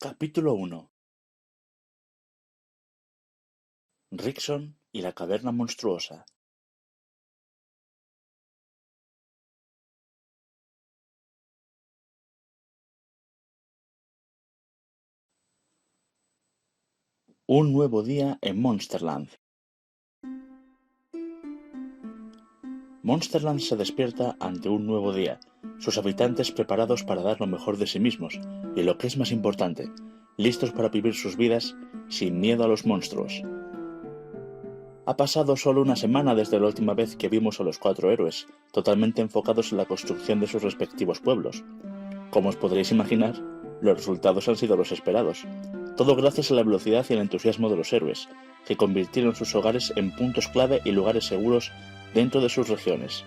Capítulo 1. Rickson y la caverna monstruosa. Un nuevo día en Monsterland. Monsterland se despierta ante un nuevo día, sus habitantes preparados para dar lo mejor de sí mismos y, lo que es más importante, listos para vivir sus vidas sin miedo a los monstruos. Ha pasado solo una semana desde la última vez que vimos a los 4 héroes, totalmente enfocados en la construcción de sus respectivos pueblos. Como os podréis imaginar, los resultados han sido los esperados. Todo gracias a la velocidad y el entusiasmo de los héroes, que convirtieron sus hogares en puntos clave y lugares seguros dentro de sus regiones.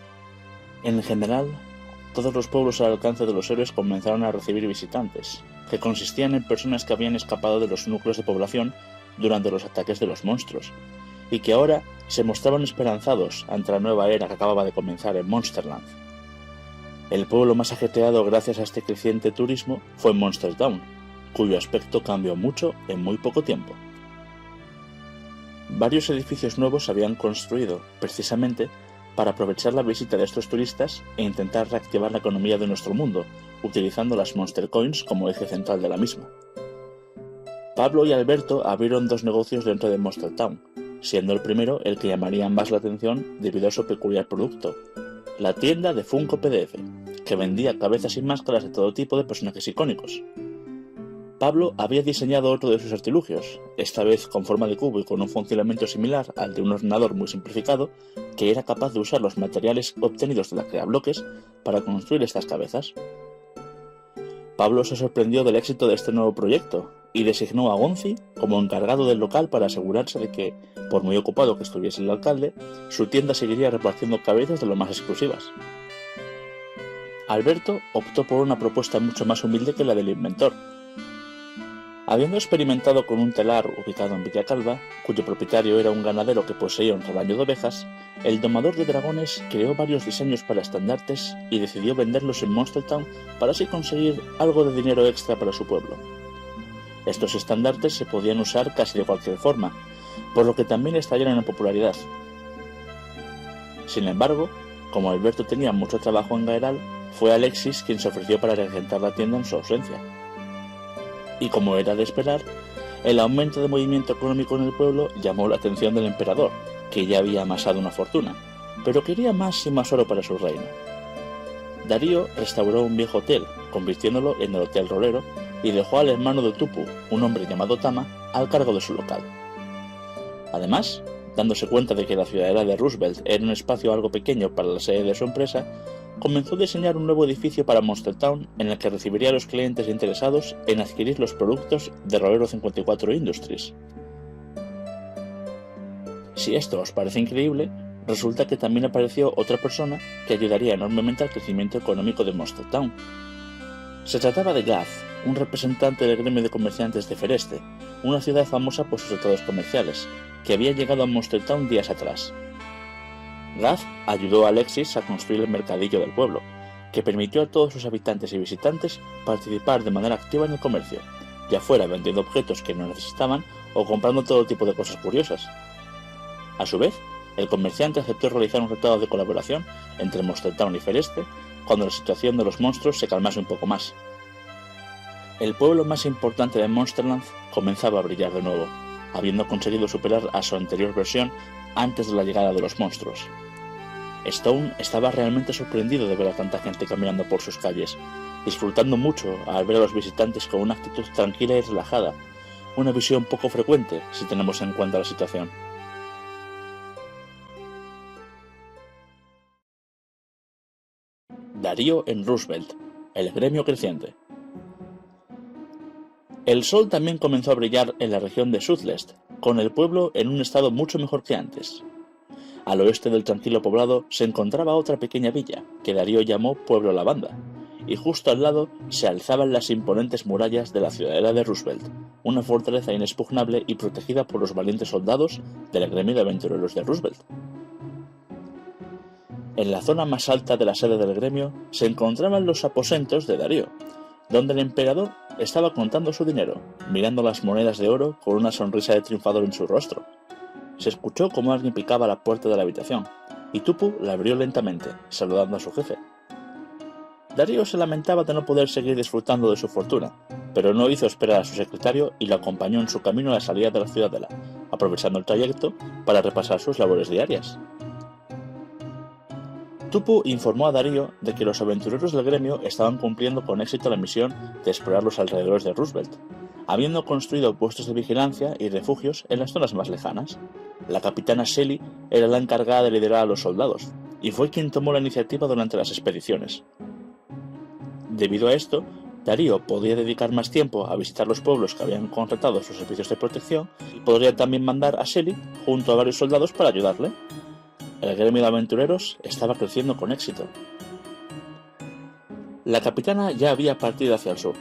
En general, todos los pueblos al alcance de los héroes comenzaron a recibir visitantes, que consistían en personas que habían escapado de los núcleos de población durante los ataques de los monstruos, y que ahora se mostraban esperanzados ante la nueva era que acababa de comenzar en Monsterland. El pueblo más ajetreado gracias a este creciente turismo fue Monster Town, cuyo aspecto cambió mucho en muy poco tiempo. Varios edificios nuevos se habían construido, precisamente, para aprovechar la visita de estos turistas e intentar reactivar la economía de nuestro mundo, utilizando las Monster Coins como eje central de la misma. Pablo y Alberto abrieron 2 negocios dentro de Monster Town, siendo el primero el que llamaría más la atención debido a su peculiar producto, la tienda de Funko PDF, que vendía cabezas y máscaras de todo tipo de personajes icónicos. Pablo había diseñado otro de sus artilugios, esta vez con forma de cubo y con un funcionamiento similar al de un ordenador muy simplificado, que era capaz de usar los materiales obtenidos de la creabloques para construir estas cabezas. Pablo se sorprendió del éxito de este nuevo proyecto y designó a Gonzi como encargado del local para asegurarse de que, por muy ocupado que estuviese el alcalde, su tienda seguiría repartiendo cabezas de lo más exclusivas. Alberto optó por una propuesta mucho más humilde que la del inventor. Habiendo experimentado con un telar ubicado en Villacalva, cuyo propietario era un ganadero que poseía un rebaño de ovejas, el domador de dragones creó varios diseños para estandartes y decidió venderlos en Monster Town para así conseguir algo de dinero extra para su pueblo. Estos estandartes se podían usar casi de cualquier forma, por lo que también estallaron en popularidad. Sin embargo, como Alberto tenía mucho trabajo en Gaeral, fue Alexis quien se ofreció para regentar la tienda en su ausencia. Y como era de esperar, el aumento de movimiento económico en el pueblo llamó la atención del emperador, que ya había amasado una fortuna, pero quería más y más oro para su reino. Darío restauró un viejo hotel, convirtiéndolo en el Hotel Rolero, y dejó al hermano de Tupu, un hombre llamado Tama, al cargo de su local. Además, dándose cuenta de que la ciudadela de Roosevelt era un espacio algo pequeño para la sede de su empresa, comenzó a diseñar un nuevo edificio para Monster Town en el que recibiría a los clientes interesados en adquirir los productos de Rolero 54 Industries. Si esto os parece increíble, resulta que también apareció otra persona que ayudaría enormemente al crecimiento económico de Monster Town. Se trataba de Gaz, un representante del gremio de comerciantes de Fereste, una ciudad famosa por sus tratados comerciales, que había llegado a Monster Town días atrás. Gaz ayudó a Alexis a construir el mercadillo del pueblo, que permitió a todos sus habitantes y visitantes participar de manera activa en el comercio, ya fuera vendiendo objetos que no necesitaban o comprando todo tipo de cosas curiosas. A su vez, el comerciante aceptó realizar un tratado de colaboración entre Monster Town y Fereste cuando la situación de los monstruos se calmase un poco más. El pueblo más importante de Monsterland comenzaba a brillar de nuevo, habiendo conseguido superar a su anterior versión antes de la llegada de los monstruos. Stone estaba realmente sorprendido de ver a tanta gente caminando por sus calles, disfrutando mucho al ver a los visitantes con una actitud tranquila y relajada, una visión poco frecuente si tenemos en cuenta la situación. Darío en Roosevelt, el gremio creciente. El sol también comenzó a brillar en la región de Southwest, con el pueblo en un estado mucho mejor que antes. Al oeste del tranquilo poblado se encontraba otra pequeña villa, que Darío llamó Pueblo Lavanda, y justo al lado se alzaban las imponentes murallas de la ciudadela de Roosevelt, una fortaleza inexpugnable y protegida por los valientes soldados del gremio de aventureros de Roosevelt. En la zona más alta de la sede del gremio se encontraban los aposentos de Darío, donde el emperador estaba contando su dinero, mirando las monedas de oro con una sonrisa de triunfador en su rostro. Se escuchó como alguien picaba a la puerta de la habitación, y Tupu la abrió lentamente, saludando a su jefe. Darío se lamentaba de no poder seguir disfrutando de su fortuna, pero no hizo esperar a su secretario y lo acompañó en su camino a la salida de la ciudadela, aprovechando el trayecto para repasar sus labores diarias. Tupu informó a Darío de que los aventureros del gremio estaban cumpliendo con éxito la misión de explorar los alrededores de Roosevelt, habiendo construido puestos de vigilancia y refugios en las zonas más lejanas. La capitana Shelley era la encargada de liderar a los soldados, y fue quien tomó la iniciativa durante las expediciones. Debido a esto, Darío podía dedicar más tiempo a visitar los pueblos que habían contratado sus servicios de protección y podría también mandar a Shelley junto a varios soldados para ayudarle. El gremio de aventureros estaba creciendo con éxito. La capitana ya había partido hacia el sur,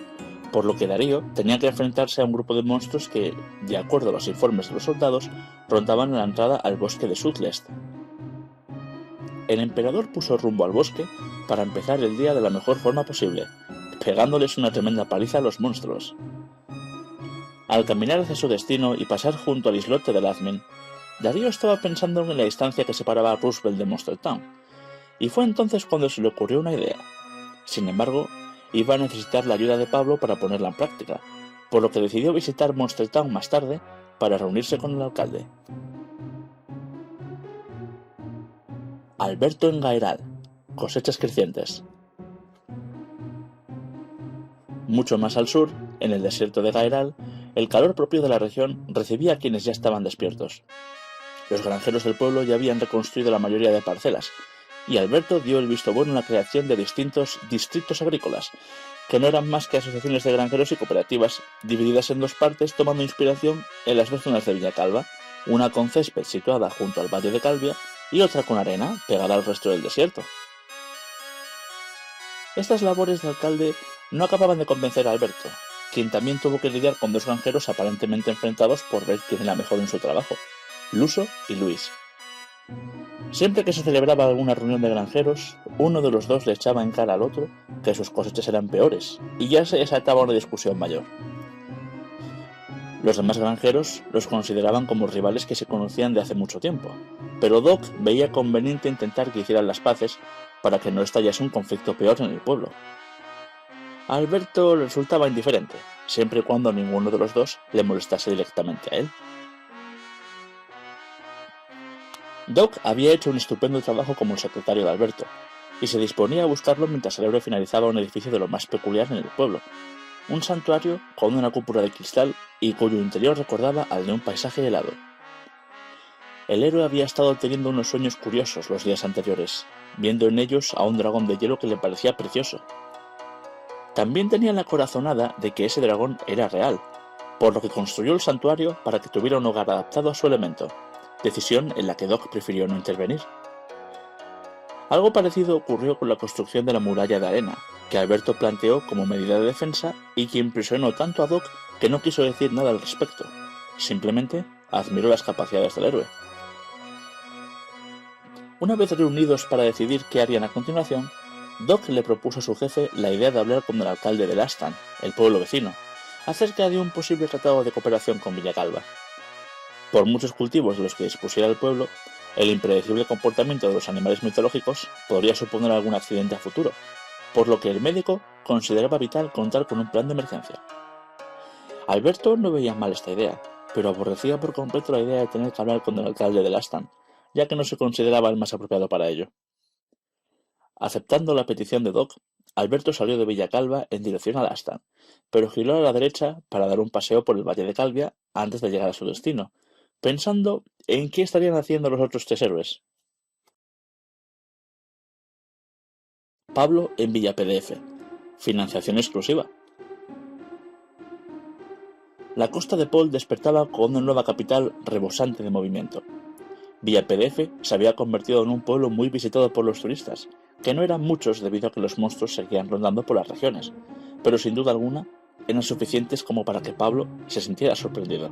por lo que Darío tenía que enfrentarse a un grupo de monstruos que, de acuerdo a los informes de los soldados, rondaban en la entrada al bosque de Sudlest. El emperador puso rumbo al bosque para empezar el día de la mejor forma posible, pegándoles una tremenda paliza a los monstruos. Al caminar hacia su destino y pasar junto al islote de Ladmin, Darío estaba pensando en la distancia que separaba a Roosevelt de Monstertown, y fue entonces cuando se le ocurrió una idea. Sin embargo, iba a necesitar la ayuda de Pablo para ponerla en práctica, por lo que decidió visitar Monstertown más tarde para reunirse con el alcalde. Alberto en Gairal, cosechas crecientes. Mucho más al sur, en el desierto de Gairal, el calor propio de la región recibía a quienes ya estaban despiertos. Los granjeros del pueblo ya habían reconstruido la mayoría de parcelas, y Alberto dio el visto bueno en la creación de distintos distritos agrícolas, que no eran más que asociaciones de granjeros y cooperativas, divididas en dos partes tomando inspiración en las dos zonas de Villacalva, una con césped situada junto al Valle de Calvia y otra con arena pegada al resto del desierto. Estas labores de alcalde no acababan de convencer a Alberto, quien también tuvo que lidiar con dos granjeros aparentemente enfrentados por ver quién era mejor en su trabajo, Luso y Luis. Siempre que se celebraba alguna reunión de granjeros, uno de los dos le echaba en cara al otro que sus cosechas eran peores, y ya se desataba una discusión mayor. Los demás granjeros los consideraban como rivales que se conocían de hace mucho tiempo, pero Doc veía conveniente intentar que hicieran las paces para que no estallase un conflicto peor en el pueblo. A Alberto le resultaba indiferente, siempre y cuando ninguno de los dos le molestase directamente a él. Doc había hecho un estupendo trabajo como el secretario de Alberto, y se disponía a buscarlo mientras el héroe finalizaba un edificio de lo más peculiar en el pueblo, un santuario con una cúpula de cristal y cuyo interior recordaba al de un paisaje helado. El héroe había estado teniendo unos sueños curiosos los días anteriores, viendo en ellos a un dragón de hielo que le parecía precioso. También tenía la corazonada de que ese dragón era real, por lo que construyó el santuario para que tuviera un hogar adaptado a su elemento, decisión en la que Doc prefirió no intervenir. Algo parecido ocurrió con la construcción de la muralla de arena, que Alberto planteó como medida de defensa y que impresionó tanto a Doc que no quiso decir nada al respecto, simplemente admiró las capacidades del héroe. Una vez reunidos para decidir qué harían a continuación, Doc le propuso a su jefe la idea de hablar con el alcalde de Lastan, el pueblo vecino, acerca de un posible tratado de cooperación con Villacalva. Por muchos cultivos de los que dispusiera el pueblo, el impredecible comportamiento de los animales mitológicos podría suponer algún accidente a futuro, por lo que el médico consideraba vital contar con un plan de emergencia. Alberto no veía mal esta idea, pero aborrecía por completo la idea de tener que hablar con el alcalde de Lastan, ya que no se consideraba el más apropiado para ello. Aceptando la petición de Doc, Alberto salió de Villacalva en dirección a Lastan, pero giró a la derecha para dar un paseo por el Valle de Calvia antes de llegar a su destino, pensando en qué estarían haciendo los otros tres héroes. Pablo en Villa PDF. Financiación exclusiva. La costa de Paul despertaba con una nueva capital rebosante de movimiento. Villa PDF se había convertido en un pueblo muy visitado por los turistas, que no eran muchos debido a que los monstruos seguían rondando por las regiones, pero sin duda alguna eran suficientes como para que Pablo se sintiera sorprendido.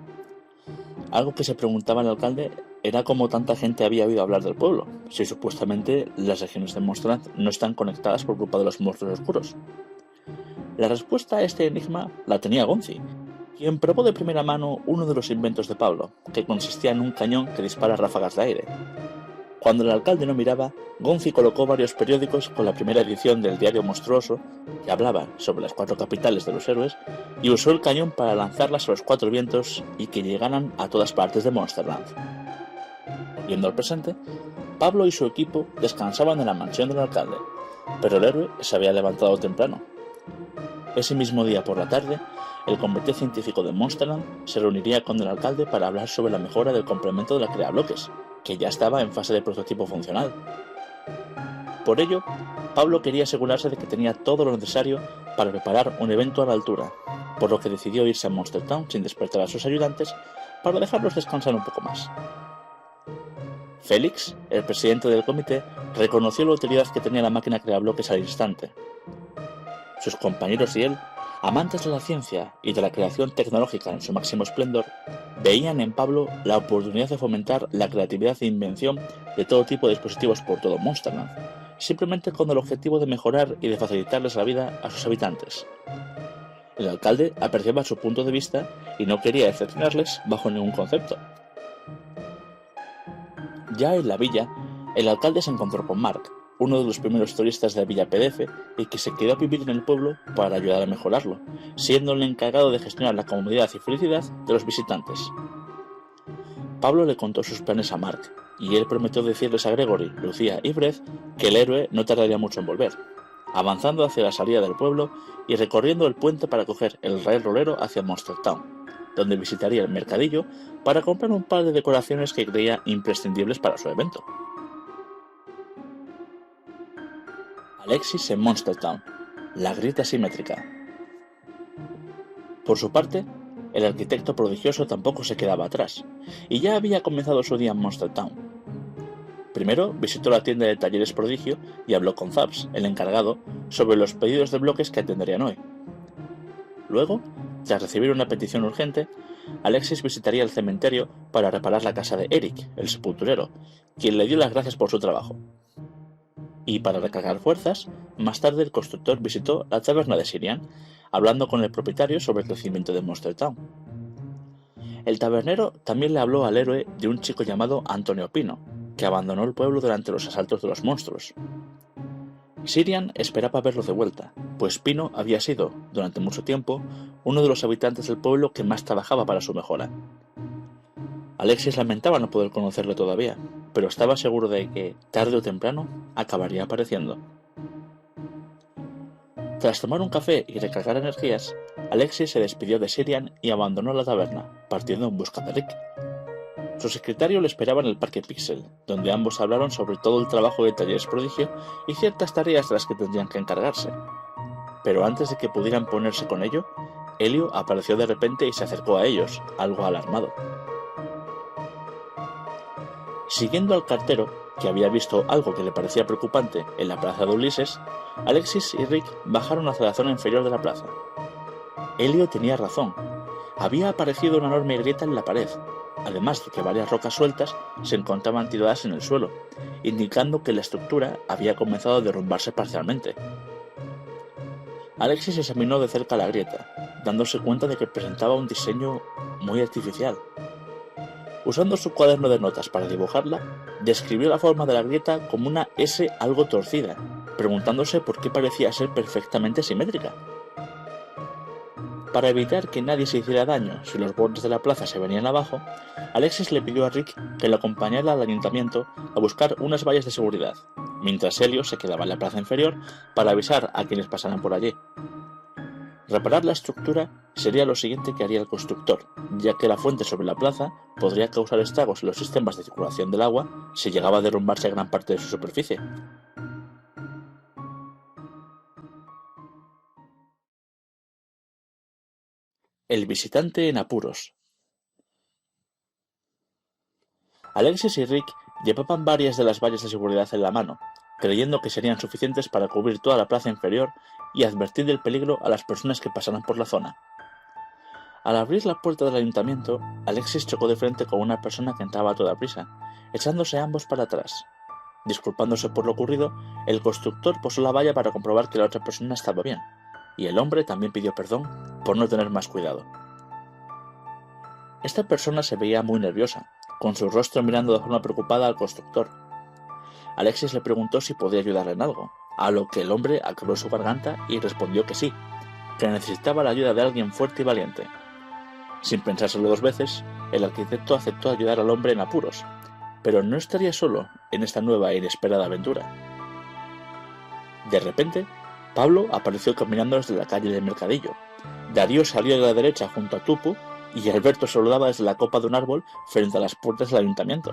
Algo que se preguntaba el alcalde era cómo tanta gente había oído hablar del pueblo, si supuestamente las regiones de Monstrand no están conectadas por culpa de los monstruos oscuros. La respuesta a este enigma la tenía Gonzi, quien probó de primera mano uno de los inventos de Pablo, que consistía en un cañón que dispara ráfagas de aire. Cuando el alcalde no miraba, Gonzi colocó varios periódicos con la primera edición del diario monstruoso, que hablaba sobre las 4 capitales de los héroes, y usó el cañón para lanzarlas a los 4 vientos y que llegaran a todas partes de Monsterland. Volviendo al presente, Pablo y su equipo descansaban en la mansión del alcalde, pero el héroe se había levantado temprano. Ese mismo día por la tarde, el comité científico de Monsterland se reuniría con el alcalde para hablar sobre la mejora del complemento de la creabloques, que ya estaba en fase de prototipo funcional. Por ello, Pablo quería asegurarse de que tenía todo lo necesario para preparar un evento a la altura, por lo que decidió irse a Monster Town sin despertar a sus ayudantes para dejarlos descansar un poco más. Félix, el presidente del comité, reconoció la utilidad que tenía la máquina creabloques al instante. Sus compañeros y él, amantes de la ciencia y de la creación tecnológica en su máximo esplendor, veían en Pablo la oportunidad de fomentar la creatividad e invención de todo tipo de dispositivos por todo Monsterland, simplemente con el objetivo de mejorar y de facilitarles la vida a sus habitantes. El alcalde apreciaba su punto de vista y no quería decepcionarles bajo ningún concepto. Ya en la villa, el alcalde se encontró con Mark, uno de los primeros turistas de la Villa PDF, y que se quedó a vivir en el pueblo para ayudar a mejorarlo, siendo el encargado de gestionar la comodidad y felicidad de los visitantes. Pablo le contó sus planes a Mark, y él prometió decirles a Gregory, Lucía y Brett que el héroe no tardaría mucho en volver, avanzando hacia la salida del pueblo y recorriendo el puente para coger el rail rolero hacia Monster Town, donde visitaría el mercadillo para comprar un par de decoraciones que creía imprescindibles para su evento. Alexis en Monster Town, la grieta simétrica. Por su parte, el arquitecto prodigioso tampoco se quedaba atrás, y ya había comenzado su día en Monster Town. Primero visitó la tienda de talleres Prodigio y habló con Zabs, el encargado, sobre los pedidos de bloques que atenderían hoy. Luego, tras recibir una petición urgente, Alexis visitaría el cementerio para reparar la casa de Eric, el sepulturero, quien le dio las gracias por su trabajo. Y para recargar fuerzas, más tarde el constructor visitó la taberna de Sirian, hablando con el propietario sobre el crecimiento de Monster Town. El tabernero también le habló al héroe de un chico llamado Antonio Pino, que abandonó el pueblo durante los asaltos de los monstruos. Sirian esperaba verlo de vuelta, pues Pino había sido, durante mucho tiempo, uno de los habitantes del pueblo que más trabajaba para su mejora. Alexis lamentaba no poder conocerlo todavía, pero estaba seguro de que, tarde o temprano, acabaría apareciendo. Tras tomar un café y recargar energías, Alexis se despidió de Sirian y abandonó la taberna, partiendo en busca de Rick. Su secretario le esperaba en el Parque Pixel, donde ambos hablaron sobre todo el trabajo de Talleres Prodigio y ciertas tareas de las que tendrían que encargarse. Pero antes de que pudieran ponerse con ello, Helio apareció de repente y se acercó a ellos, algo alarmado. Siguiendo al cartero, que había visto algo que le parecía preocupante en la plaza de Ulises, Alexis y Rick bajaron hacia la zona inferior de la plaza. Helio tenía razón. Había aparecido una enorme grieta en la pared, además de que varias rocas sueltas se encontraban tiradas en el suelo, indicando que la estructura había comenzado a derrumbarse parcialmente. Alexis examinó de cerca la grieta, dándose cuenta de que presentaba un diseño muy artificial. Usando su cuaderno de notas para dibujarla, describió la forma de la grieta como una S algo torcida, preguntándose por qué parecía ser perfectamente simétrica. Para evitar que nadie se hiciera daño si los bordes de la plaza se venían abajo, Alexis le pidió a Rick que lo acompañara al ayuntamiento a buscar unas vallas de seguridad, mientras Helio se quedaba en la plaza inferior para avisar a quienes pasaran por allí. Reparar la estructura sería lo siguiente que haría el constructor, ya que la fuente sobre la plaza podría causar estragos en los sistemas de circulación del agua si llegaba a derrumbarse gran parte de su superficie. El visitante en apuros. Alexis y Rick llevaban varias de las vallas de seguridad en la mano, creyendo que serían suficientes para cubrir toda la plaza inferior y advertir del peligro a las personas que pasaran por la zona. Al abrir la puerta del ayuntamiento, Alexis chocó de frente con una persona que entraba a toda prisa, echándose ambos para atrás. Disculpándose por lo ocurrido, el constructor posó la valla para comprobar que la otra persona estaba bien, y el hombre también pidió perdón por no tener más cuidado. Esta persona se veía muy nerviosa, con su rostro mirando de forma preocupada al constructor. Alexis le preguntó si podía ayudarle en algo, a lo que el hombre aclaró su garganta y respondió que sí, que necesitaba la ayuda de alguien fuerte y valiente. Sin pensárselo dos veces, el arquitecto aceptó ayudar al hombre en apuros, pero no estaría solo en esta nueva e inesperada aventura. De repente, Pablo apareció caminando desde la calle del mercadillo. Darío salió de la derecha junto a Tupu y Alberto saludaba desde la copa de un árbol frente a las puertas del ayuntamiento.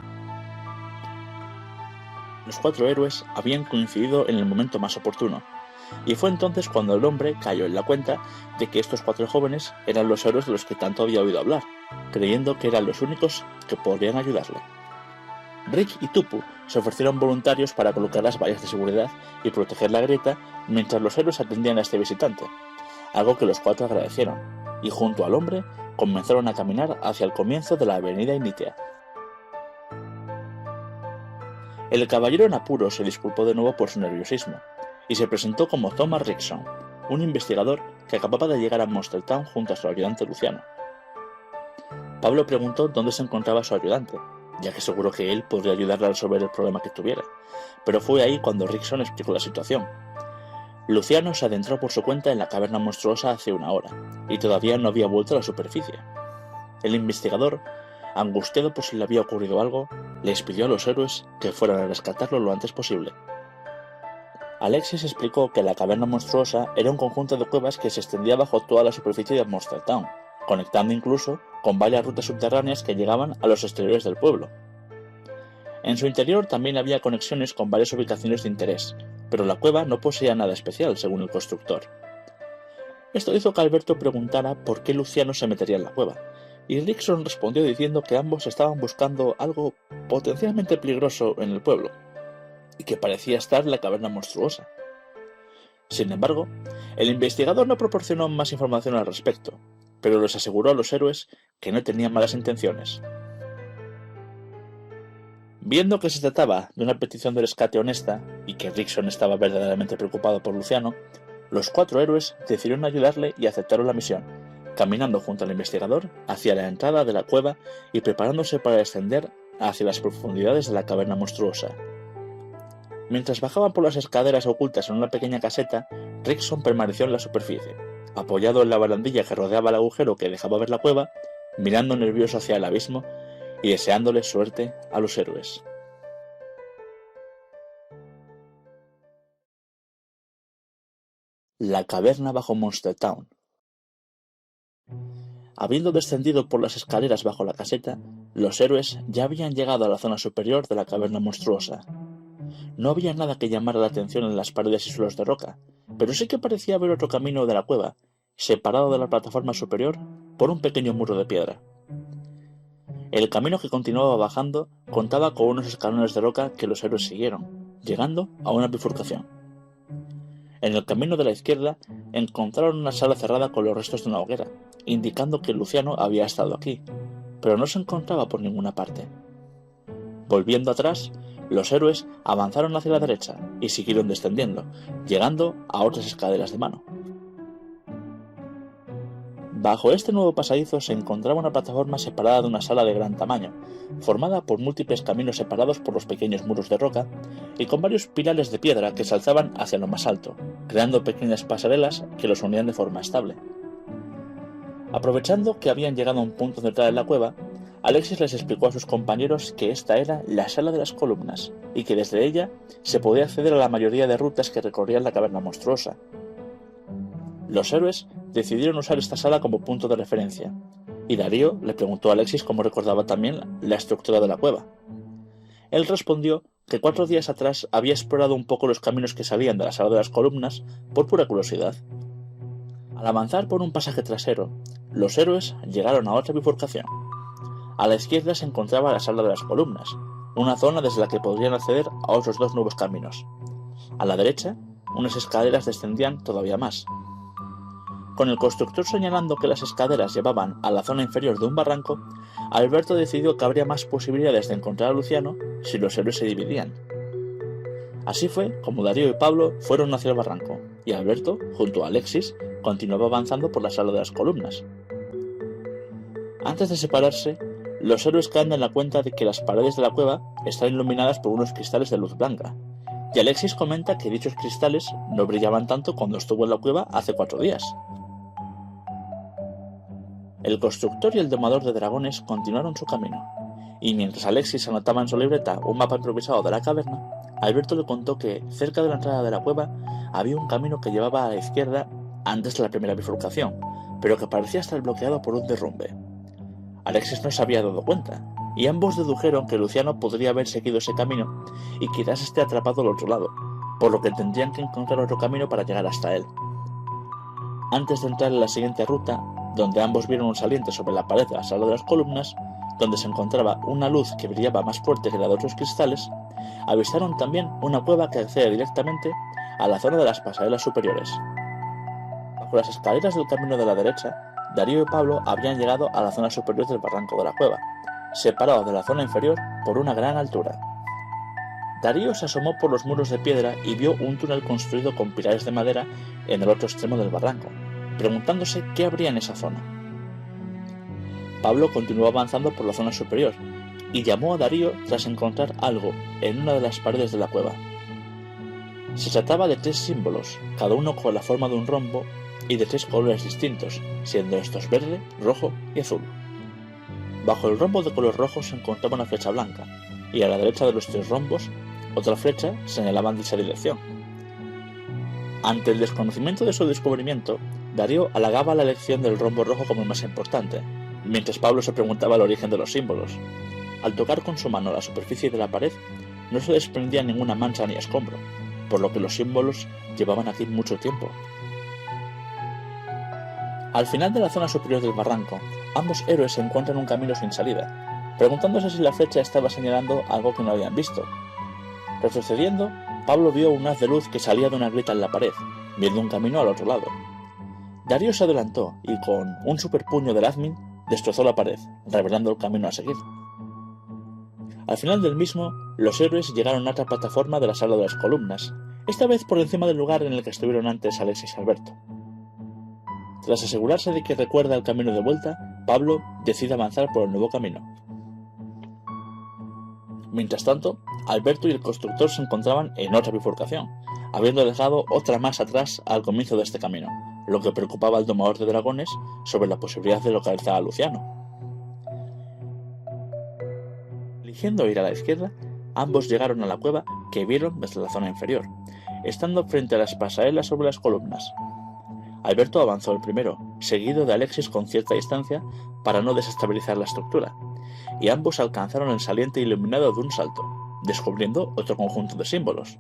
Los cuatro héroes habían coincidido en el momento más oportuno, y fue entonces cuando el hombre cayó en la cuenta de que estos cuatro jóvenes eran los héroes de los que tanto había oído hablar, creyendo que eran los únicos que podrían ayudarle. Rick y Tupu se ofrecieron voluntarios para colocar las vallas de seguridad y proteger la grieta mientras los héroes atendían a este visitante, algo que los cuatro agradecieron, y junto al hombre comenzaron a caminar hacia el comienzo de la avenida Initia. El caballero en apuros se disculpó de nuevo por su nerviosismo, y se presentó como Thomas Rickson, un investigador que acababa de llegar a Monster Town junto a su ayudante Luciano. Pablo preguntó dónde se encontraba su ayudante, ya que seguro que él podría ayudarle a resolver el problema que tuviera, pero fue ahí cuando Rickson explicó la situación. Luciano se adentró por su cuenta en la caverna monstruosa hace una hora, y todavía no había vuelto a la superficie. El investigador, angustiado por si le había ocurrido algo, les pidió a los héroes que fueran a rescatarlo lo antes posible. Alexis explicó que la caverna monstruosa era un conjunto de cuevas que se extendía bajo toda la superficie de Monster Town, conectando incluso con varias rutas subterráneas que llegaban a los exteriores del pueblo. En su interior también había conexiones con varias ubicaciones de interés, pero la cueva no poseía nada especial, según el constructor. Esto hizo que Alberto preguntara por qué Luciano se metería en la cueva, y Rickson respondió diciendo que ambos estaban buscando algo potencialmente peligroso en el pueblo, y que parecía estar en la caverna monstruosa. Sin embargo, el investigador no proporcionó más información al respecto, pero les aseguró a los héroes que no tenían malas intenciones. Viendo que se trataba de una petición de rescate honesta y que Rickson estaba verdaderamente preocupado por Luciano, los cuatro héroes decidieron ayudarle y aceptaron la misión, caminando junto al investigador hacia la entrada de la cueva y preparándose para descender hacia las profundidades de la caverna monstruosa. Mientras bajaban por las escaleras ocultas en una pequeña caseta, Rickson permaneció en la superficie, apoyado en la barandilla que rodeaba el agujero que dejaba ver la cueva, mirando nervioso hacia el abismo y deseándole suerte a los héroes. La caverna bajo Monster Town. Habiendo descendido por las escaleras bajo la caseta, los héroes ya habían llegado a la zona superior de la caverna monstruosa. No había nada que llamara la atención en las paredes y suelos de roca, pero sí que parecía haber otro camino de la cueva, separado de la plataforma superior por un pequeño muro de piedra. El camino que continuaba bajando contaba con unos escalones de roca que los héroes siguieron, llegando a una bifurcación. En el camino de la izquierda encontraron una sala cerrada con los restos de una hoguera, indicando que Luciano había estado aquí, pero no se encontraba por ninguna parte. Volviendo atrás, los héroes avanzaron hacia la derecha y siguieron descendiendo, llegando a otras escaleras de mano. Bajo este nuevo pasadizo se encontraba una plataforma separada de una sala de gran tamaño, formada por múltiples caminos separados por los pequeños muros de roca y con varios pilares de piedra que se alzaban hacia lo más alto, creando pequeñas pasarelas que los unían de forma estable. Aprovechando que habían llegado a un punto central de la cueva, Alexis les explicó a sus compañeros que esta era la sala de las columnas y que desde ella se podía acceder a la mayoría de rutas que recorrían la caverna monstruosa. Los héroes decidieron usar esta sala como punto de referencia, y Darío le preguntó a Alexis cómo recordaba también la estructura de la cueva. Él respondió que 4 días atrás había explorado un poco los caminos que salían de la sala de las columnas por pura curiosidad. Al avanzar por un pasaje trasero, los héroes llegaron a otra bifurcación. A la izquierda se encontraba la sala de las columnas, una zona desde la que podrían acceder a otros 2 nuevos caminos. A la derecha, unas escaleras descendían todavía más. Con el constructor señalando que las escaleras llevaban a la zona inferior de un barranco, Alberto decidió que habría más posibilidades de encontrar a Luciano si los héroes se dividían. Así fue como Darío y Pablo fueron hacia el barranco, y Alberto, junto a Alexis, continuaba avanzando por la sala de las columnas. Antes de separarse, los héroes caen en la cuenta de que las paredes de la cueva están iluminadas por unos cristales de luz blanca, y Alexis comenta que dichos cristales no brillaban tanto cuando estuvo en la cueva hace 4 días. El constructor y el domador de dragones continuaron su camino, y mientras Alexis anotaba en su libreta un mapa improvisado de la caverna, Alberto le contó que cerca de la entrada de la cueva había un camino que llevaba a la izquierda antes de la primera bifurcación, pero que parecía estar bloqueado por un derrumbe. Alexis no se había dado cuenta, y ambos dedujeron que Luciano podría haber seguido ese camino y quizás esté atrapado al otro lado, por lo que tendrían que encontrar otro camino para llegar hasta él. Antes de entrar en la siguiente ruta, donde ambos vieron un saliente sobre la pared de la sala de las columnas, donde se encontraba una luz que brillaba más fuerte que la de otros cristales, avistaron también una cueva que accede directamente a la zona de las pasarelas superiores. Bajo las escaleras del camino de la derecha, Darío y Pablo habían llegado a la zona superior del barranco de la cueva, separado de la zona inferior por una gran altura. Darío se asomó por los muros de piedra y vio un túnel construido con pilares de madera en el otro extremo del barranco, preguntándose qué habría en esa zona. Pablo continuó avanzando por la zona superior y llamó a Darío tras encontrar algo en una de las paredes de la cueva. Se trataba de 3 símbolos, cada uno con la forma de un rombo y de 3 colores distintos, siendo estos verde, rojo y azul. Bajo el rombo de color rojo se encontraba una flecha blanca, y a la derecha de los 3 rombos, otra flecha señalaba en dicha dirección. Ante el desconocimiento de su descubrimiento, Darío halagaba la elección del rombo rojo como el más importante, mientras Pablo se preguntaba el origen de los símbolos. Al tocar con su mano la superficie de la pared, no se desprendía ninguna mancha ni escombro, por lo que los símbolos llevaban aquí mucho tiempo. Al final de la zona superior del barranco, ambos héroes se encuentran en un camino sin salida, preguntándose si la flecha estaba señalando algo que no habían visto. Retrocediendo, Pablo vio un haz de luz que salía de una grieta en la pared, viendo un camino al otro lado. Darío se adelantó y con un superpuño del admin destrozó la pared, revelando el camino a seguir. Al final del mismo, los héroes llegaron a otra plataforma de la sala de las columnas, esta vez por encima del lugar en el que estuvieron antes Alexis y Alberto. Tras asegurarse de que recuerda el camino de vuelta, Pablo decide avanzar por el nuevo camino. Mientras tanto, Alberto y el constructor se encontraban en otra bifurcación, habiendo dejado otra más atrás al comienzo de este camino, lo que preocupaba al domador de dragones sobre la posibilidad de localizar a Luciano. Eligiendo ir a la izquierda, ambos llegaron a la cueva que vieron desde la zona inferior, estando frente a las pasarelas sobre las columnas. Alberto avanzó el primero, seguido de Alexis con cierta distancia para no desestabilizar la estructura, y ambos alcanzaron el saliente iluminado de un salto, descubriendo otro conjunto de símbolos.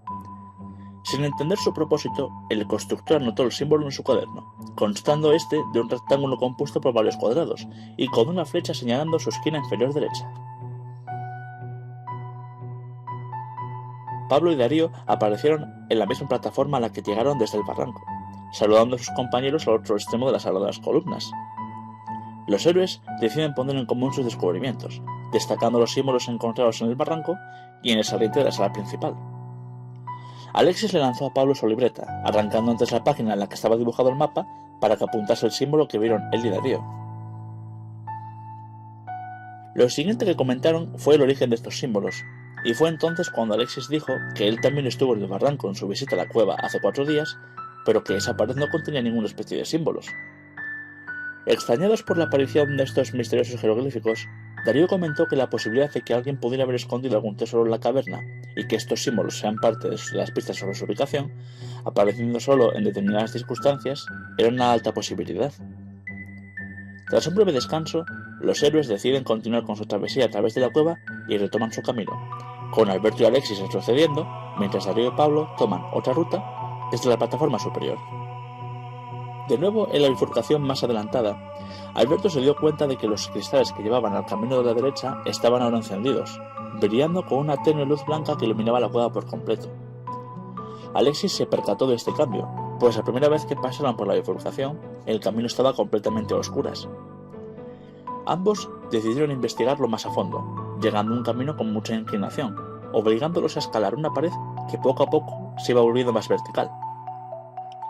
Sin entender su propósito, el constructor anotó el símbolo en su cuaderno, constando este de un rectángulo compuesto por varios cuadrados, y con una flecha señalando su esquina inferior derecha. Pablo y Darío aparecieron en la misma plataforma a la que llegaron desde el barranco, saludando a sus compañeros al otro extremo de la sala de las columnas. Los héroes deciden poner en común sus descubrimientos, destacando los símbolos encontrados en el barranco y en el saliente de la sala principal. Alexis le lanzó a Pablo su libreta, arrancando antes la página en la que estaba dibujado el mapa para que apuntase el símbolo que vieron él y Darío. Lo siguiente que comentaron fue el origen de estos símbolos, y fue entonces cuando Alexis dijo que él también estuvo en el barranco en su visita a la cueva hace 4 días, pero que esa pared no contenía ninguna especie de símbolos. Extrañados por la aparición de estos misteriosos jeroglíficos, Darío comentó que la posibilidad de que alguien pudiera haber escondido algún tesoro en la caverna y que estos símbolos sean parte de las pistas sobre su ubicación, apareciendo solo en determinadas circunstancias, era una alta posibilidad. Tras un breve descanso, los héroes deciden continuar con su travesía a través de la cueva y retoman su camino, con Alberto y Alexis retrocediendo, mientras Darío y Pablo toman otra ruta desde la plataforma superior. De nuevo en la bifurcación más adelantada, Alberto se dio cuenta de que los cristales que llevaban al camino de la derecha estaban ahora encendidos, brillando con una tenue luz blanca que iluminaba la cueva por completo. Alexis se percató de este cambio, pues la primera vez que pasaron por la bifurcación, el camino estaba completamente a oscuras. Ambos decidieron investigarlo más a fondo, llegando a un camino con mucha inclinación, obligándolos a escalar una pared que poco a poco se iba volviendo más vertical.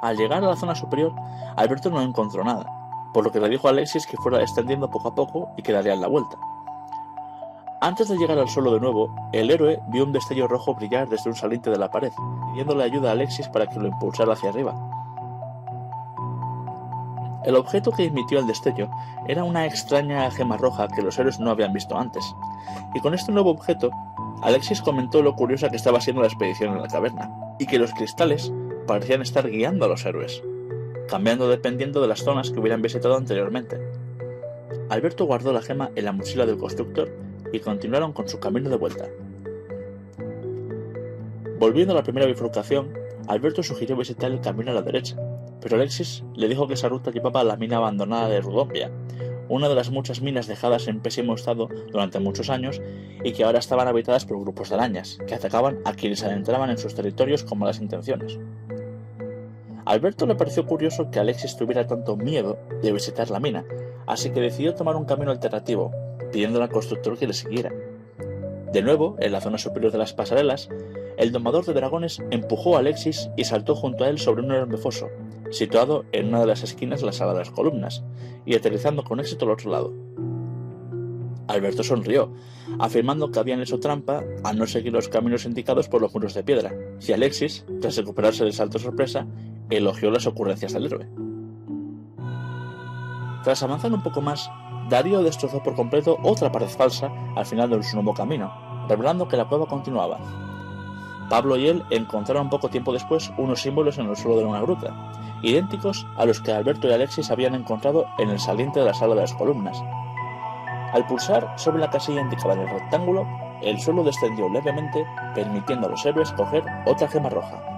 Al llegar a la zona superior, Alberto no encontró nada, por lo que le dijo a Alexis que fuera extendiendo poco a poco y que darían la vuelta. Antes de llegar al suelo de nuevo, el héroe vio un destello rojo brillar desde un saliente de la pared, pidiéndole ayuda a Alexis para que lo impulsara hacia arriba. El objeto que emitió el destello era una extraña gema roja que los héroes no habían visto antes, y con este nuevo objeto, Alexis comentó lo curiosa que estaba siendo la expedición en la caverna, y que los cristales parecían estar guiando a los héroes, cambiando dependiendo de las zonas que hubieran visitado anteriormente. Alberto guardó la gema en la mochila del constructor y continuaron con su camino de vuelta. Volviendo a la primera bifurcación, Alberto sugirió visitar el camino a la derecha, pero Alexis le dijo que esa ruta llevaba a la mina abandonada de Rudombia, una de las muchas minas dejadas en pésimo estado durante muchos años y que ahora estaban habitadas por grupos de arañas, que atacaban a quienes adentraban en sus territorios con malas intenciones. A Alberto le pareció curioso que Alexis tuviera tanto miedo de visitar la mina, así que decidió tomar un camino alternativo, pidiéndole al constructor que le siguiera. De nuevo, en la zona superior de las pasarelas, el domador de dragones empujó a Alexis y saltó junto a él sobre un enorme foso, situado en una de las esquinas de la sala de las columnas, y aterrizando con éxito al otro lado. Alberto sonrió, afirmando que habían hecho trampa al no seguir los caminos indicados por los muros de piedra, y Alexis, tras recuperarse del salto sorpresa, elogió las ocurrencias del héroe. Tras avanzar un poco más, Darío destrozó por completo otra pared falsa al final de su nuevo camino, revelando que la cueva continuaba. Pablo y él encontraron poco tiempo después unos símbolos en el suelo de una gruta, idénticos a los que Alberto y Alexis habían encontrado en el saliente de la sala de las columnas. Al pulsar sobre la casilla indicada en el rectángulo, el suelo descendió levemente, permitiendo a los héroes coger otra gema roja.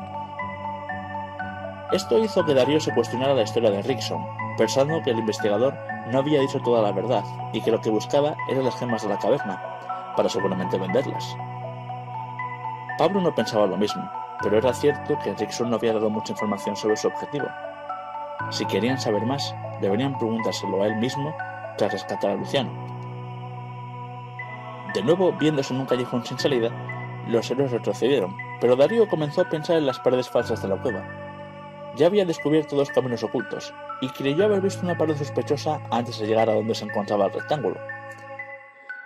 Esto hizo que Darío se cuestionara la historia de Rickson, pensando que el investigador no había dicho toda la verdad y que lo que buscaba eran las gemas de la caverna, para seguramente venderlas. Pablo no pensaba lo mismo, pero era cierto que Rickson no había dado mucha información sobre su objetivo. Si querían saber más, deberían preguntárselo a él mismo tras rescatar a Luciano. De nuevo, viéndose en un callejón sin salida, los héroes retrocedieron, pero Darío comenzó a pensar en las paredes falsas de la cueva. Ya había descubierto dos caminos ocultos, y creyó haber visto una pared sospechosa antes de llegar a donde se encontraba el rectángulo.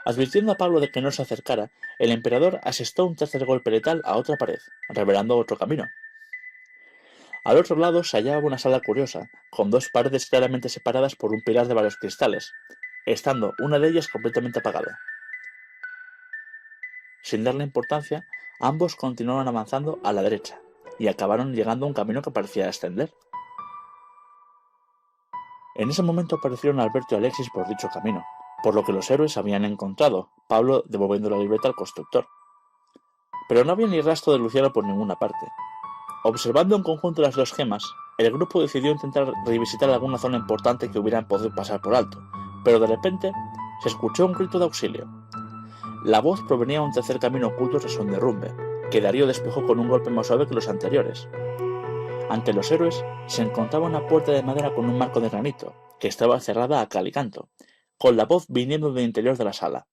Advirtiendo a Pablo de que no se acercara, el emperador asestó un tercer golpe letal a otra pared, revelando otro camino. Al otro lado se hallaba una sala curiosa, con dos paredes claramente separadas por un pilar de varios cristales, estando una de ellas completamente apagada. Sin darle importancia, ambos continuaron avanzando a la derecha, y acabaron llegando a un camino que parecía extender. En ese momento aparecieron Alberto y Alexis por dicho camino, por lo que los héroes habían encontrado, Pablo devolviendo la libreta al constructor. Pero no había ni rastro de Luciano por ninguna parte. Observando en conjunto las dos gemas, el grupo decidió intentar revisitar alguna zona importante que hubieran podido pasar por alto, pero de repente se escuchó un grito de auxilio. La voz provenía de un tercer camino oculto tras un derrumbe, que Darío despejó con un golpe más suave que los anteriores. Ante los héroes se encontraba una puerta de madera con un marco de granito, que estaba cerrada a cal y canto, con la voz viniendo del interior de la sala.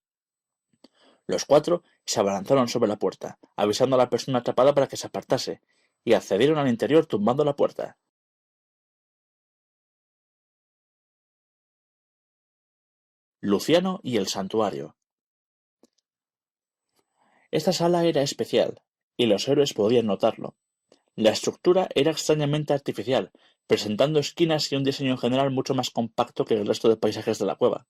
Los cuatro se abalanzaron sobre la puerta, avisando a la persona atrapada para que se apartase, y accedieron al interior tumbando la puerta. Luciano y el santuario. Esta sala era especial, y los héroes podían notarlo. La estructura era extrañamente artificial, presentando esquinas y un diseño en general mucho más compacto que el resto de paisajes de la cueva.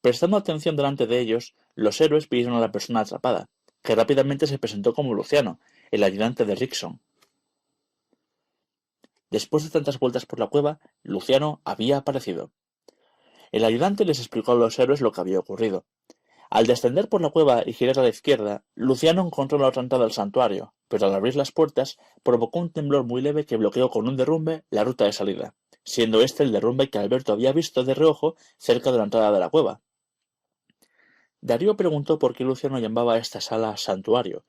Prestando atención delante de ellos, los héroes vieron a la persona atrapada, que rápidamente se presentó como Luciano, el ayudante de Rickson. Después de tantas vueltas por la cueva, Luciano había aparecido. El ayudante les explicó a los héroes lo que había ocurrido. Al descender por la cueva y girar a la izquierda, Luciano encontró la otra entrada al santuario, pero al abrir las puertas, provocó un temblor muy leve que bloqueó con un derrumbe la ruta de salida, siendo este el derrumbe que Alberto había visto de reojo cerca de la entrada de la cueva. Darío preguntó por qué Luciano llamaba a esta sala santuario,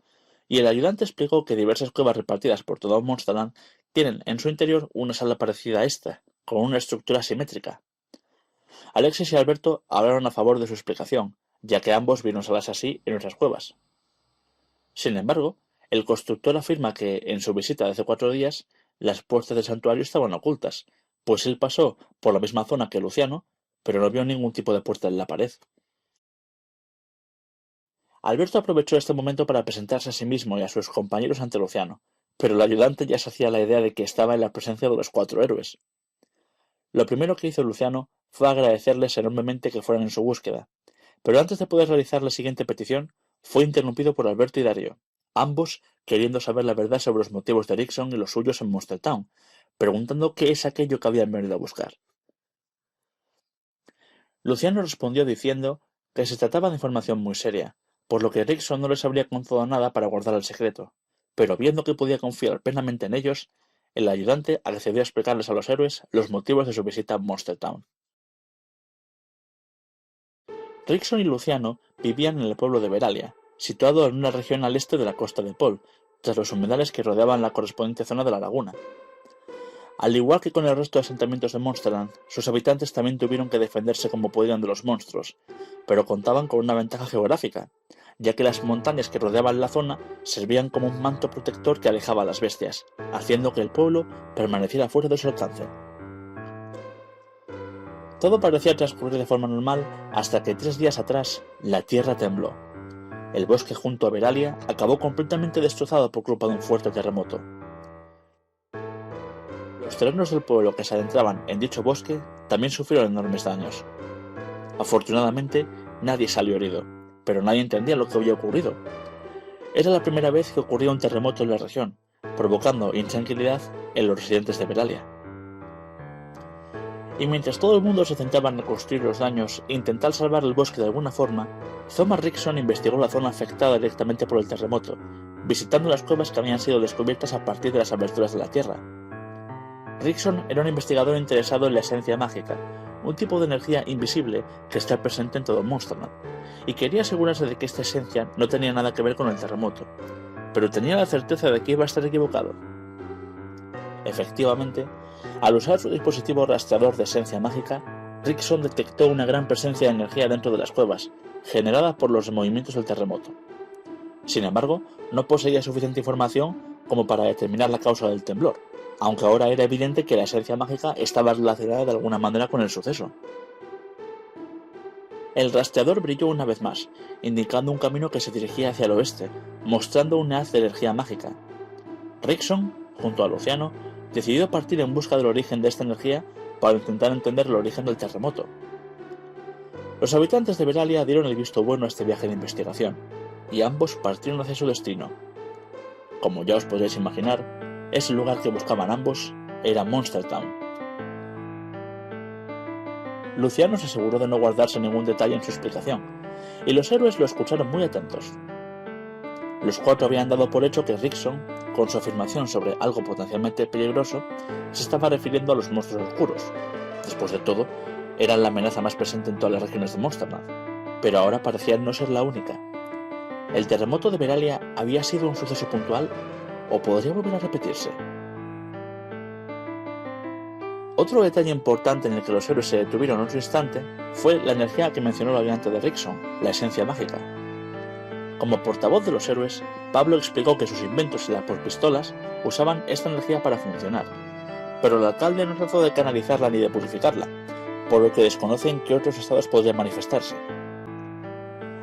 y el ayudante explicó que diversas cuevas repartidas por todo Mondstadt tienen en su interior una sala parecida a esta, con una estructura simétrica. Alexis y Alberto hablaron a favor de su explicación, ya que ambos vieron salas así en otras cuevas. Sin embargo, el constructor afirma que, en su visita de hace 4 días, las puertas del santuario estaban ocultas, pues él pasó por la misma zona que Luciano, pero no vio ningún tipo de puerta en la pared. Alberto aprovechó este momento para presentarse a sí mismo y a sus compañeros ante Luciano, pero el ayudante ya se hacía la idea de que estaba en la presencia de los 4 héroes. Lo primero que hizo Luciano fue agradecerles enormemente que fueran en su búsqueda, pero antes de poder realizar la siguiente petición, fue interrumpido por Alberto y Darío, ambos queriendo saber la verdad sobre los motivos de Rickson y los suyos en Monster Town, preguntando qué es aquello que habían venido a buscar. Luciano respondió diciendo que se trataba de información muy seria, por lo que Rickson no les habría contado nada para guardar el secreto, pero viendo que podía confiar plenamente en ellos, el ayudante accedió a explicarles a los héroes los motivos de su visita a Monster Town. Rickson y Luciano vivían en el pueblo de Veralia, situado en una región al este de la costa de Pol, tras los humedales que rodeaban la correspondiente zona de la laguna. Al igual que con el resto de asentamientos de Monsterland, sus habitantes también tuvieron que defenderse como podían de los monstruos, pero contaban con una ventaja geográfica, ya que las montañas que rodeaban la zona servían como un manto protector que alejaba a las bestias, haciendo que el pueblo permaneciera fuera de su alcance. Todo parecía transcurrir de forma normal hasta que 3 días atrás la tierra tembló. El bosque junto a Veralia acabó completamente destrozado por culpa de un fuerte terremoto. Los terrenos del pueblo que se adentraban en dicho bosque también sufrieron enormes daños. Afortunadamente, nadie salió herido, pero nadie entendía lo que había ocurrido. Era la primera vez que ocurría un terremoto en la región, provocando intranquilidad en los residentes de Veralia. Y mientras todo el mundo se centraba en reconstruir los daños e intentar salvar el bosque de alguna forma, Thomas Rickson investigó la zona afectada directamente por el terremoto, visitando las cuevas que habían sido descubiertas a partir de las aberturas de la Tierra. Rickson era un investigador interesado en la esencia mágica, un tipo de energía invisible que está presente en todo Monsterland, y quería asegurarse de que esta esencia no tenía nada que ver con el terremoto, pero tenía la certeza de que iba a estar equivocado. Efectivamente, al usar su dispositivo rastreador de esencia mágica, Rickson detectó una gran presencia de energía dentro de las cuevas, generada por los movimientos del terremoto. Sin embargo, no poseía suficiente información como para determinar la causa del temblor, aunque ahora era evidente que la esencia mágica estaba relacionada de alguna manera con el suceso. El rastreador brilló una vez más, indicando un camino que se dirigía hacia el oeste, mostrando un haz de energía mágica. Rickson, junto a Luciano, decidió partir en busca del origen de esta energía para intentar entender el origen del terremoto. Los habitantes de Veralia dieron el visto bueno a este viaje de investigación, y ambos partieron hacia su destino. Como ya os podréis imaginar, ese lugar que buscaban ambos era Monster Town. Luciano se aseguró de no guardarse ningún detalle en su explicación, y los héroes lo escucharon muy atentos. Los 4 habían dado por hecho que Rickson, con su afirmación sobre algo potencialmente peligroso, se estaba refiriendo a los monstruos oscuros. Después de todo, eran la amenaza más presente en todas las regiones de Monsterland, pero ahora parecía no ser la única. ¿El terremoto de Veralia había sido un suceso puntual o podría volver a repetirse? Otro detalle importante en el que los héroes se detuvieron un instante fue la energía que mencionó el ayudante de Rickson, la esencia mágica. Como portavoz de los héroes, Pablo explicó que sus inventos y las pistolas usaban esta energía para funcionar, pero el alcalde no trató de canalizarla ni de purificarla, por lo que desconocen qué otros estados podrían manifestarse.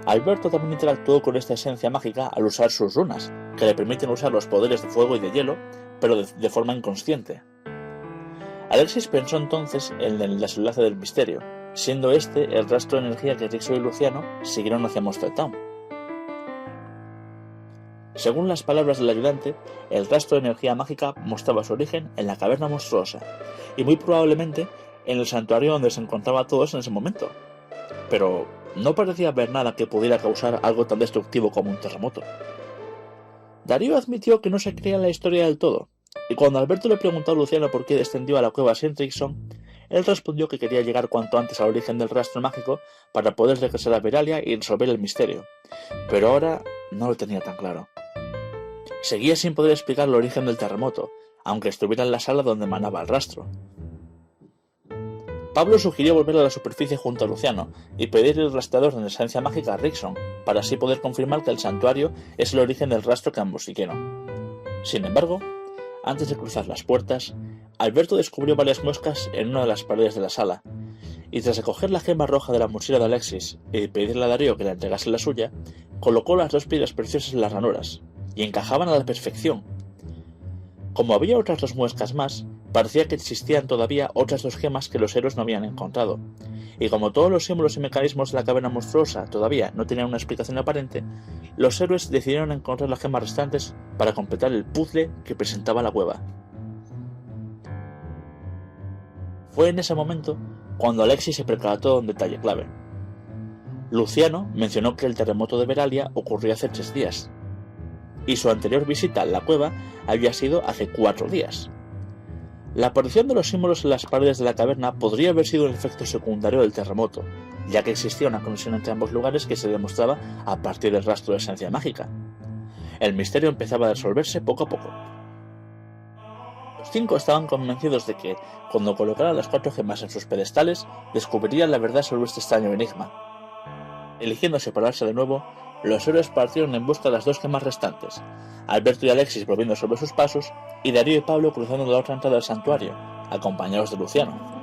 Alberto también interactuó con esta esencia mágica al usar sus runas, que le permiten usar los poderes de fuego y de hielo, pero de forma inconsciente. Alexis pensó entonces en el desenlace del misterio, siendo este el rastro de energía que Rickson y Luciano siguieron hacia Monster Town. Según las palabras del ayudante, el rastro de energía mágica mostraba su origen en la caverna monstruosa, y muy probablemente en el santuario donde se encontraban todos en ese momento. Pero no parecía haber nada que pudiera causar algo tan destructivo como un terremoto. Darío admitió que no se creía en la historia del todo, y cuando Alberto le preguntó a Luciano por qué descendió a la cueva sin Rickson, él respondió que quería llegar cuanto antes al origen del rastro mágico para poder regresar a Veralia y resolver el misterio, pero ahora no lo tenía tan claro. Seguía sin poder explicar el origen del terremoto, aunque estuviera en la sala donde emanaba el rastro. Pablo sugirió volver a la superficie junto a Luciano y pedir el rastreador de esencia mágica a Rickson, para así poder confirmar que el santuario es el origen del rastro que ambos siguieron. Sin embargo, Antes de cruzar las puertas, Alberto descubrió varias muescas en una de las paredes de la sala, y tras recoger la gema roja de la mochila de Alexis y pedirle a Darío que le entregase la suya, colocó las 2 piedras preciosas en las ranuras, y encajaban a la perfección. Como había otras 2 muescas más, parecía que existían todavía otras 2 gemas que los héroes no habían encontrado, y como todos los símbolos y mecanismos de la caverna monstruosa todavía no tenían una explicación aparente, los héroes decidieron encontrar las gemas restantes para completar el puzzle que presentaba la cueva. Fue en ese momento cuando Alexis se percató de un detalle clave. Luciano mencionó que el terremoto de Veralia ocurrió hace 3 días, y su anterior visita a la cueva había sido hace 4 días. La aparición de los símbolos en las paredes de la caverna podría haber sido un efecto secundario del terremoto, ya que existía una conexión entre ambos lugares que se demostraba a partir del rastro de esencia mágica. El misterio empezaba a resolverse poco a poco. Los 5 estaban convencidos de que, cuando colocaran las 4 gemas en sus pedestales, descubrirían la verdad sobre este extraño enigma. Eligiendo separarse de nuevo, los héroes partieron en busca de las 2 gemas restantes, Alberto y Alexis volviendo sobre sus pasos, y Darío y Pablo cruzando la otra entrada del santuario, acompañados de Luciano.